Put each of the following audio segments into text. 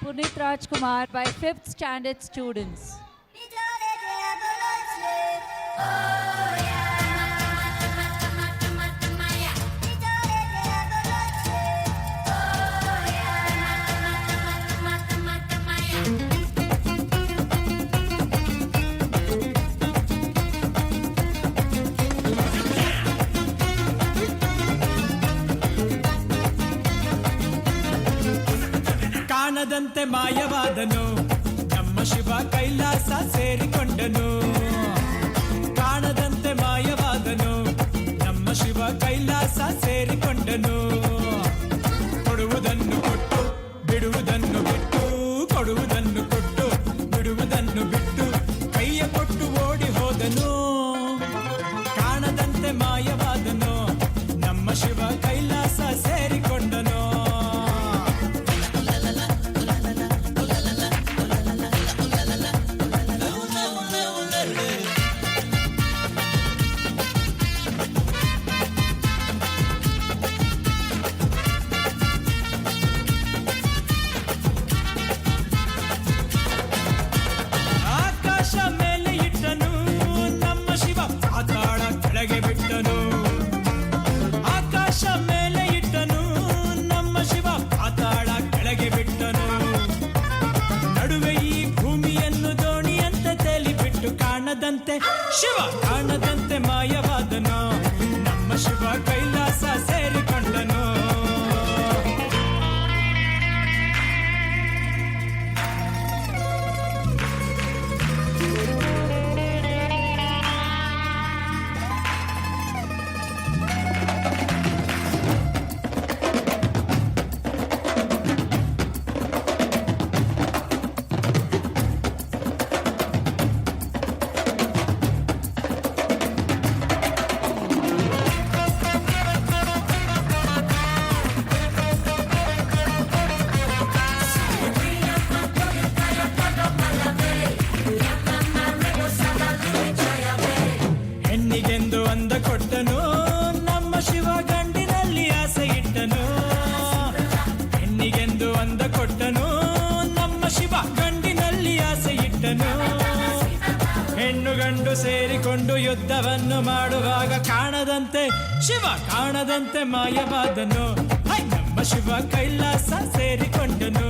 Punit Rajkumar by 5th standard students. ಕಾಣದಂತೆ ಮಾಯವಾದನು ನಮ್ಮ ಶಿವ ಕೈಲಾಸ ಸೇರಿಕೊಂಡನು. ಕಾಣದಂತೆ ಮಾಯವಾದನು ನಮ್ಮ ಶಿವ ಕೈಲಾಸ ಸೇರಿಕೊಂಡನು. ಕೊಡುವುದನ್ನು ಕೊಟ್ಟು ಬಿಡುವುದನ್ನು ಬಿಟ್ಟು, ಕೊಡುವುದನ್ನು ಕೊಟ್ಟು ಬಿಡುವುದನ್ನು ಬಿಟ್ಟು, ಕೈಯ ಕೊಟ್ಟು ಓಡಿ ಹೋದನು. ಕಾಣದಂತೆ ಮಾಯವಾದನು ನಮ್ಮ ಶಿವ ಕೈಲಾಸ ಸೇರಿಕೊಂಡನು. ಶಿವ ಕಾಣದಂತೆ ಮಾಯವಾದನು ನಮ್ಮ ಶಿವ ಕೈಲಾಸ ಸೇರಿಕೊಂಡನು. ಹೆಣ್ಣಿಗೆಂದು ಅಂದ ಕೊಟ್ಟನು ನಮ್ಮ ಶಿವ ಗಂಡಿನಲ್ಲಿ ಆಸೆ ಇಟ್ಟನು. ಹೆಣ್ಣಿಗೆಂದು ಅಂದ ಕೊಟ್ಟನು ನಮ್ಮ ಶಿವ ಗಂಡಿನಲ್ಲಿ ಆಸೆ ಇಟ್ಟನು. ಹೆಣ್ಣು ಗಂಡು ಸೇರಿಕೊಂಡು ಯುದ್ಧವನ್ನು ಮಾಡುವಾಗ ಕಾಣದಂತೆ ಶಿವ ಕಾಣದಂತೆ ಮಾಯವಾದನು. ನಮ್ಮ ಶಿವ ಕೈಲಾಸ ಸೇರಿಕೊಂಡನು.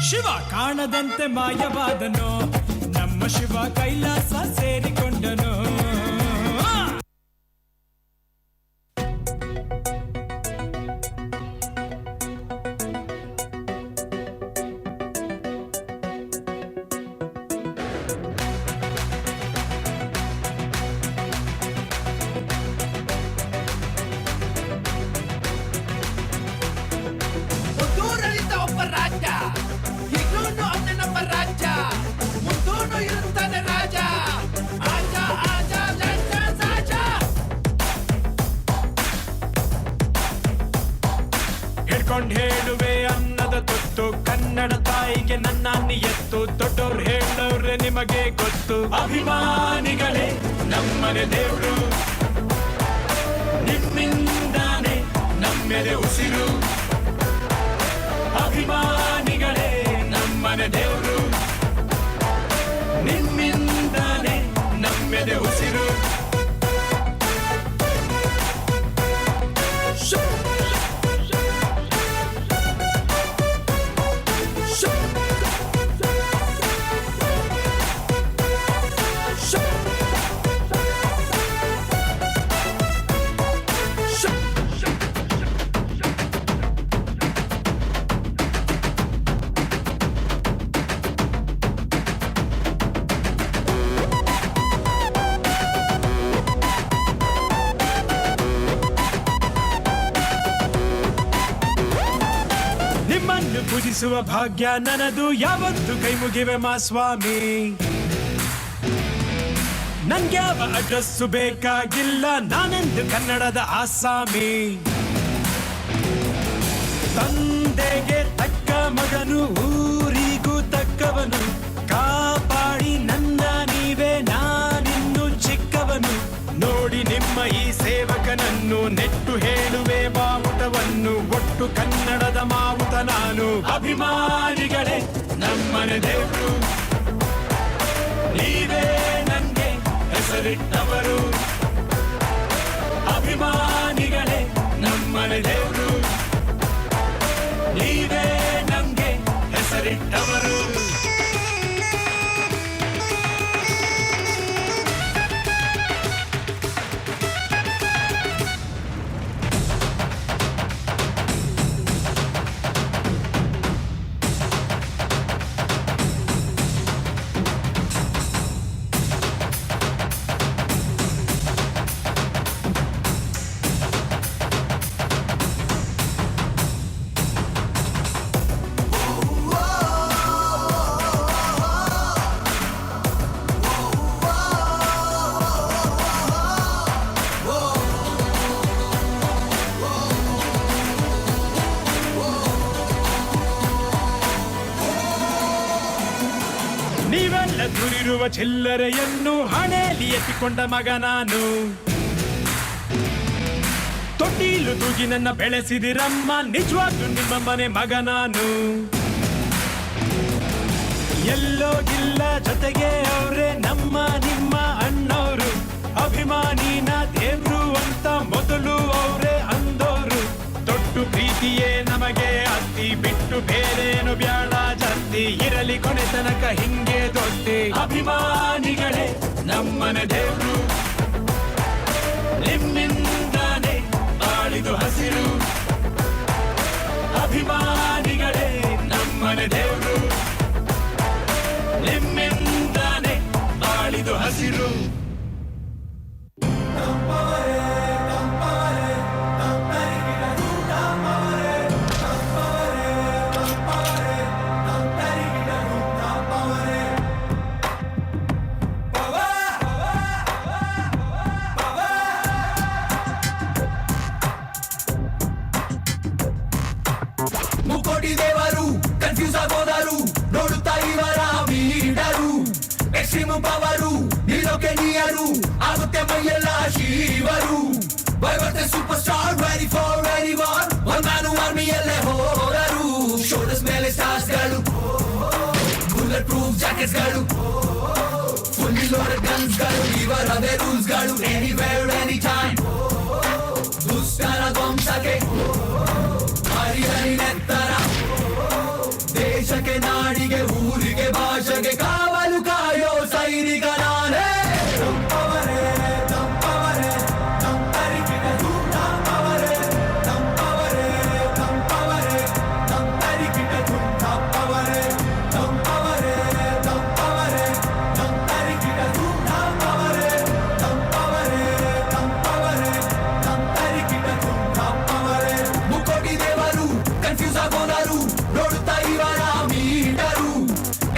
ಶಿವ ಕಾಣದಂತೆ ಮಾಯವಾದನು ನಮ್ಮ ಶಿವ ಕೈಲಾಸ ಸೇರಿಕೊಂಡನು. ಹೇಳುವೆ ಅನ್ನದ ತುತ್ತು ಕನ್ನಡ ತಾಯಿಗೆ ನನ್ನ ನಿಯತ್ತು. ದೊಡ್ಡವ್ರು ಹೇಳವ್ರೆ ನಿಮಗೆ ಗೊತ್ತು. ಅಭಿಮಾನಿಗಳೇ ನಮ್ಮನೆ ದೇವ್ರು, ನಿಮ್ಮಿಂದಾನೆ ನಮ್ಮೆದೆ ಉಸಿರು. ಅಭಿಮಾನಿಗಳೇ ನಮ್ಮನೆ ದೇವ್ರು, ನಿಮ್ಮಿಂದಾನೆ ನಮ್ಮೆದೆ ಉಸಿರು. ಸೇವಿಸುವ ಭಾಗ್ಯ ನನದು, ಯಾವತ್ತು ಕೈ ಮುಗಿವೆ ಮಾ ಸ್ವಾಮಿ. ನನ್ಗ್ಯಾವ ಅಡ್ರೆಸ್ಸು ಬೇಕಾಗಿಲ್ಲ, ನಾನೆಂದು ಕನ್ನಡದ ಆಸಾಮಿ. ತಂದೆಗೆ ತಕ್ಕ ಮಗನು, ಊರಿಗೂ ತಕ್ಕವನು, ಕಾಪಾಡಿ ನನ್ನ ನೀವೇ, ನಾನಿನ್ನು ಚಿಕ್ಕವನು. ನೋಡಿ ನಿಮ್ಮ ಈ ಸೇವಕನನ್ನು, ನೆಟ್ಟು ಹೇಳುವೆ ಬಾವುಟವನ್ನು, ಒಟ್ಟು ಕನ್ನಡದ ಮಾವುತ ನಾನು. ಅಭಿಮಾನಿಗಳೇ ನಮ್ಮನೆ ದೇವರು, ನೀವೇ ನನ್ಗೆ ಹೆಸರಿಟ್ಟವರು. ಅಭಿಮಾನಿಗಳೇ ನಮ್ಮನೆ ದೇವರು, ನೀವೇ ನಮ್ಗೆ ಹೆಸರಿಟ್ಟವರು. ನೀವೆಲ್ಲ ದುರಿರುವ ಚಿಲ್ಲರೆಯನ್ನು ಹಣೆಯಲ್ಲಿ ಎತ್ತಿಕೊಂಡ ಮಗ ನಾನು. ತೊಟ್ಟಿಲು ತೂಗಿ ನನ್ನ ಬೆಳೆಸಿದಿರಮ್ಮ, ನಿಜವಾಗ್ಲೂ ನಿಮ್ಮ ಮನೆ ಮಗ ನಾನು. ಎಲ್ಲೋಗಿಲ್ಲ ಜೊತೆಗೆ ಅವರೇ ನಮ್ಮ ನಿಮ್ಮ ಅಣ್ಣವರು. ಅಭಿಮಾನಿನ ದೇವ್ರು ಅಂತ ಮೊದಲು ಅವರೇ ಅಂದೋರು. ತೊಟ್ಟು ಪ್ರೀತಿಯೇ ನಮಗೆ ಅತ್ತಿ, ಬಿಟ್ಟು ಬೇರೇನು ಬ್ಯಾಡ ಜತ್ತಿ, ಇರಲಿ ಕೊನೆ ತನಕ ಹಿಂಗೆ ದೊಡ್ಡಿ. ಅಭಿಮಾನಿಗಳೇ ನಮ್ಮನೆ ದೇವ್ರು, ನಿಮ್ಮಿಂದಾನೆ ಬಾಳಿದು ಹಸಿರು. ಅಭಿಮಾನಿಗಳೇ ನಮ್ಮನೆ ದೇವ್ರು, ನಿಮ್ಮಿಂದಾನೆ ಬಾಳಿದು ಹಸಿರು. ಮುಕೋಟಿ ದೇವರು ಕನ್ಫ್ಯೂಸ್ ಆಗೋದರು, ನೋಡುತ್ತಾ ಇವರ ಮೀಡರು. ಎಕ್ಸ್ಟ್ರೀಮ್ ಪವರು ನಿಲ್ಲೋಕೆ ನೀಯರು, ಆಗುತ್ತೆ ಮೈಯೆಲ್ಲ ಶಿವರು. ಬೈಬರ್ತೆ super star, ready for ready war, ಒಂದಾನು ಆರ್ಮಿಯಲ್ಲೇ ಹೋದರು. ಶೋಲ್ಡರ್ಸ್ ಮೇಲೆ ಸ್ಟಾರ್ಸ್ ಗಳು, ಬುಲೆಟ್ ಪ್ರೂಫ್ ಜಾಕೆಟ್ಸ್ ಗಳು, ಫುಲ್ಲಿ ಲೋಡೆಡ್ ಗನ್ಸ್ ಗಳು, ಇವರದೇ ರೂಲ್ಸ್ ಗಳು. ಎನಿವೇರ್ ಎನಿ ಟೈಮ್ ದುಷ್ಟರ ಧ್ವಂಸಕ್ಕೆ ಹರಿಹರಿನೆತ್ತರ. ದೇಶಕ್ಕೆ ನಾಡಿಗೆ ಊರಿಗೆ ಭಾಷೆಗೆ ಕಾವಲು ಕಾಯೋ ಸೈನಿಕ ನಾನೇ. ನಮ್ಮವರೇ ನಮ್ಮವರೇ ನಮ್ಮರಿಗಿನ ನಮ್ಮವರೇ ನಮ್ಮವರೇ ನಮ್ಮವರೇ ನಮ್ಮರಿಗಿನ ನಮ್ಮವರೇ ನಮ್ಮವರೇ ನಮ್ಮವರೇ ನಮ್ಮರಿಗಿನ ನಮ್ಮವರೇ ನಮ್ಮವರೇ ನಮ್ಮವರೇ ನಮ್ಮರಿಗಿನ ನಮ್ಮವರೇ. ಮುಕೋಟಿ ದೇವರು ಕನ್ಫ್ಯೂಸ್ ಆಗೋದರು, ನೋಡುತ್ತಾ ಇವರ ಮೀಟರು.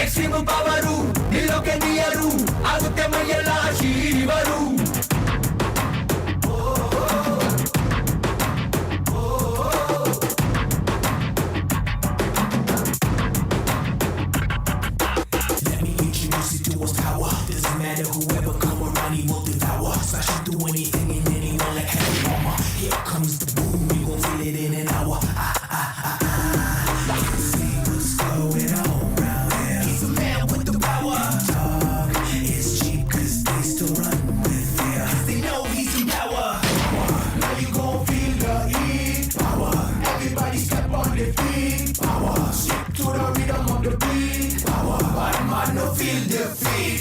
ಎಕ್ಸ್ಟ್ರೀಮ್ ಪವರು ನಿಲ್ಲೋಕೆ ನೀಯರು, ಆಗುತ್ತೆ ಮೈಯೆಲ್ಲ ಶಿವರು. Let me introduce you to what's power. Doesn't matter whoever come around, he will devour. Slashing through anything and anyone like heavy armor. Here comes the boom, you gon' feel it in an hour. See what's going on round here. He's a man with the power. Talk is cheap 'cause they still run with fear. They know he's in power. Now you gon' feel the heat. Power. Everybody step on their feet. Power. Stick to the rhythm of the beat. Power. Bad man no feel defeat.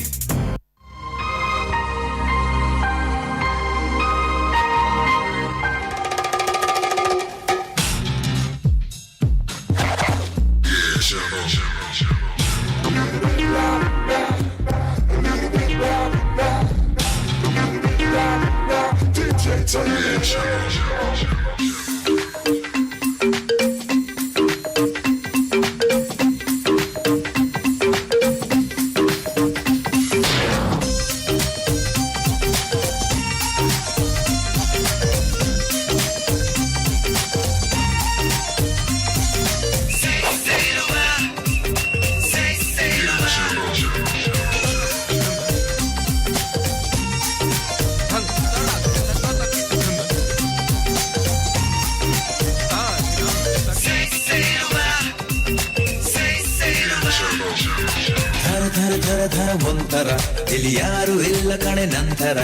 ಧರ ಧರ ಧರ ಧರ ಒಂಥರ ಇಲ್ಲಿ ಯಾರು ಇಲ್ಲ ಕಣೆ ನಂತರ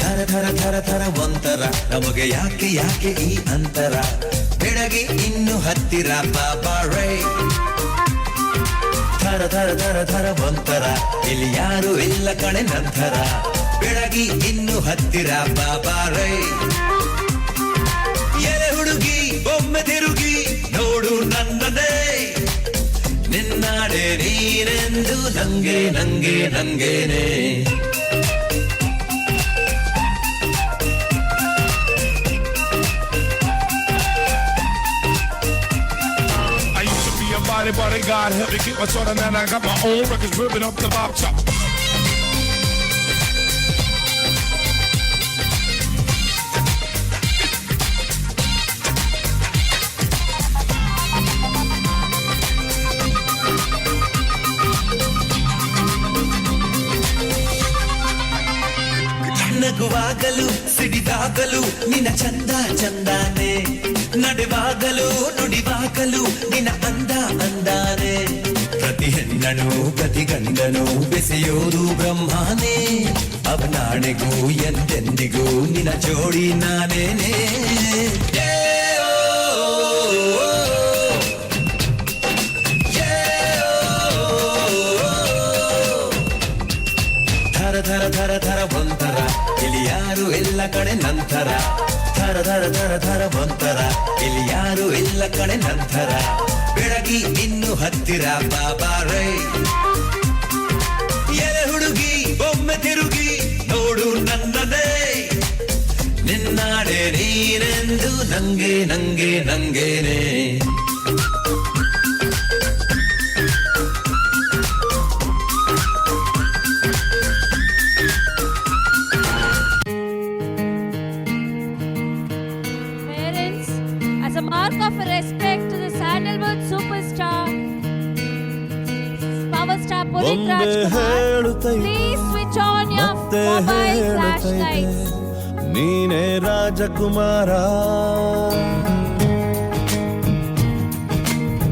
ಧರ ಧರ ಧರ ಧರ ಒಂಥರ ನಮಗೆ ಯಾಕೆ ಯಾಕೆ ಈ ಅಂತರ ಬೆಳಗ್ಗೆ ಇನ್ನು ಹತ್ತಿರ ಬಾಬಾ ರೈ ಧರ ಧರ ಧರ ಧರ ಒಂಥರ ಇಲ್ಲಿ ಯಾರು ಇಲ್ಲ ಕಣೆ ನಂತರ ಬೆಳಗ್ಗೆ ಇನ್ನು ಹತ್ತಿರ ಬಾಬಾ ರೈ ಎಲೆ ಹುಡುಗಿ ಒಮ್ಮೆ ತಿರುಗಿ ನೋಡು ನನ್ನದೇ ನಿನ್ನಾಡೆ ನೀನೆಂದು ನಂಗೆ ನಂಗೆ ನಂಗೇನೆ Body, God help me keep my sort of man. I got my own records ripping up the bop chop. ನಗುವಾಗಲು ಸಿಡಿದಾಗಲು ನಿನ್ನ ಚಂದ ಚಂದಾನೆ ನಡೆವಾಗಲು ನುಡಿವಾಗಲು ನಿನ್ನ ಅಂದ ಅಂದಾನೆ ಪ್ರತಿ ಹೆಣ್ಣನು ಪ್ರತಿ ಗಂಡನು ಬೆಸೆಯೋದು ಬ್ರಹ್ಮಾನೇ ಅವನಾಣೆಗೂ ಎಂದೆಂದಿಗೂ ನಿನ್ನ ಜೋಡಿ ನಾನೇನೆ ಧರ ಧರ ಧರ ಧರ ಒಂಥರ ಇಲ್ಲಿ ಯಾರು ಇಲ್ಲ ಕಣೆ ನಂತರ ಧರ ಧರ ಧರ ಧರ ಒಂಥರ ಇಲ್ಲಿ ಯಾರು ಇಲ್ಲ ಕಣೆ ನಂತರ ಬೆಳಗಿ ಇನ್ನು ಹತ್ತಿರ ಬಾಬಾ ರೈ ಎಲೆ ಹುಡುಗಿ ಒಮ್ಮೆ ತಿರುಗಿ ನೋಡು ನನ್ನದೇ ನಿನ್ನಾಡೆ ನೀನೆಂದು ನಂಗೆ ನಂಗೆ ನಂಗೇನೆ As a mark of respect to the Sandalwood superstar, power star Punit Rajkumar, please switch on your mobile flashlights. ನೀನೇ ರಾಜಕುಮಾರ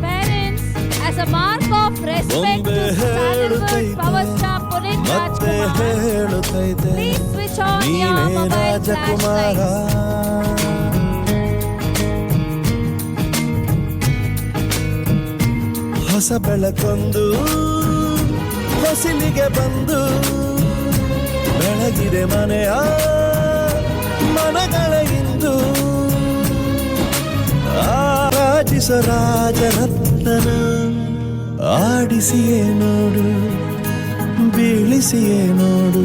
Parents, as a mark of respect to Sandalwood power star Punit ಮತ್ತೆ Rajkumar, ಹೇಳುತ್ತೈತೆ please switch on your ನೀನೇ mobile ರಾಜಕುಮಾರ flashlights. ಹೊಸ ಬೆಳಕೊಂದು ಹೊಸಿಲಿಗೆ ಬಂದು ಬೆಳಗಿದೆ ಮನೆಯ ಮನಗಳ ಇಂದು ಆರಾಜಿಸ ರಾಜರತ್ನನ ಆಡಿಸಿಯೇ ನೋಡು ಬೀಳಿಸಿಯೇ ನೋಡು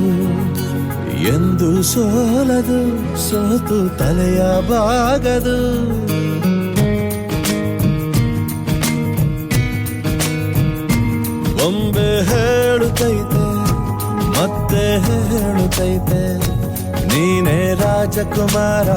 ಎಂದು ಸೋಲದು ಸೋತು ತಲೆಯ ಬಾಗದು ಬೊಂಬೆ ಹೇಳುತ್ತೈತೆ ಮತ್ತೆ ಹೇಳುತ್ತೈತೆ ನೀನೇ ರಾಜಕುಮಾರ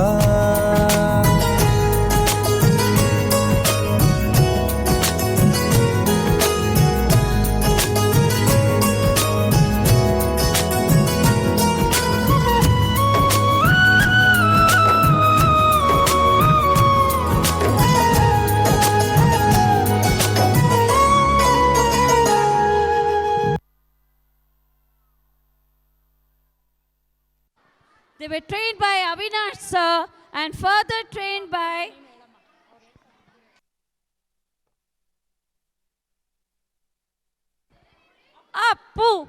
They were trained by Avinash sir and further trained by Appu.